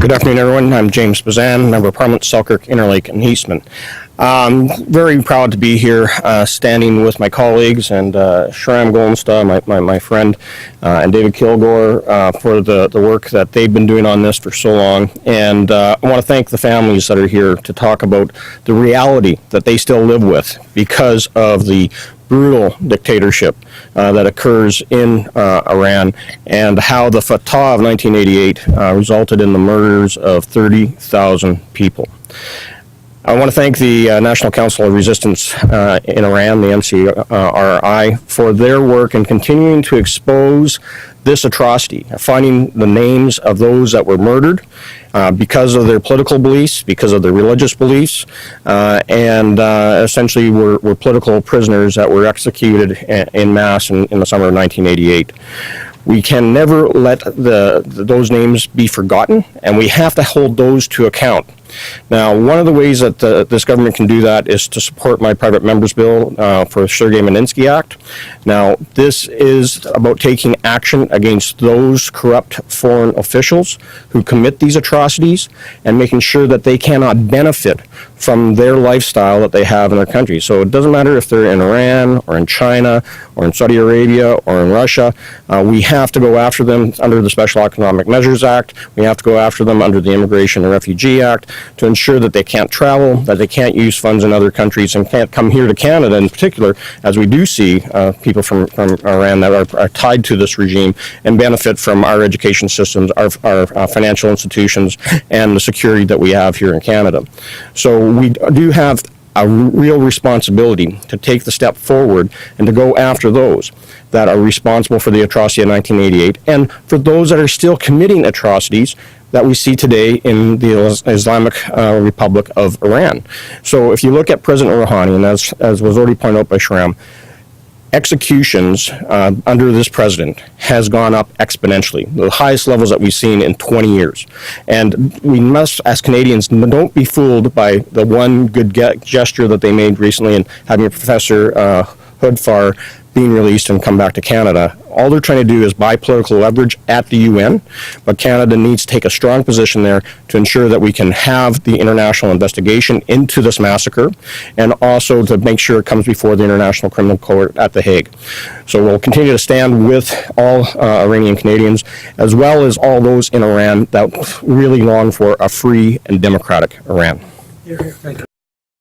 Good afternoon, everyone. I'm James Bezan, Member of Parliament, Selkirk, Interlake, and Eastman. Very proud to be here, standing with my colleagues and Shram Goldenstaw, my friend, and David Kilgore for the work that they've been doing on this for so long. And I want to thank the families that are here to talk about the reality that they still live with because of the brutal dictatorship that occurs in Iran, and how the Fatah of 1988 resulted in the murders of 30,000 people. I want to thank the National Council of Resistance in Iran, the NCRI, for their work in continuing to expose this atrocity, finding the names of those that were murdered because of their political beliefs, because of their religious beliefs, and essentially were political prisoners that were executed en masse in the summer of 1988. We can never let those names be forgotten, and we have to hold those to account. Now, one of the ways that this government can do that is to support my private member's bill for Sergei Magnitsky Act. Now, this is about taking action against those corrupt foreign officials who commit these atrocities and making sure that they cannot benefit from their lifestyle that they have in their country. So it doesn't matter if they're in Iran or in China or in Saudi Arabia or in Russia. We have to go after them under the Special Economic Measures Act. We have to go after them under the Immigration and Refugee Act to ensure that they can't travel, that they can't use funds in other countries, and can't come here to Canada in particular, as we do see people from Iran that are tied to this regime and benefit from our education systems, our financial institutions, and the security that we have here in Canada. So we do have a real responsibility to take the step forward and to go after those that are responsible for the atrocity of 1988, and for those that are still committing atrocities that we see today in the Islamic Republic of Iran. So if you look at President Rouhani, and as was already pointed out by Shram, executions under this president has gone up exponentially, the highest levels that we've seen in 20 years. And we must, as Canadians, don't be fooled by the one good gesture that they made recently in having Professor Hoodfar being released and come back to Canada. All they're trying to do is buy political leverage at the UN, but Canada needs to take a strong position there to ensure that we can have the international investigation into this massacre, and also to make sure it comes before the International Criminal Court at The Hague. So we'll continue to stand with all Iranian Canadians, as well as all those in Iran that really long for a free and democratic Iran. Thank you.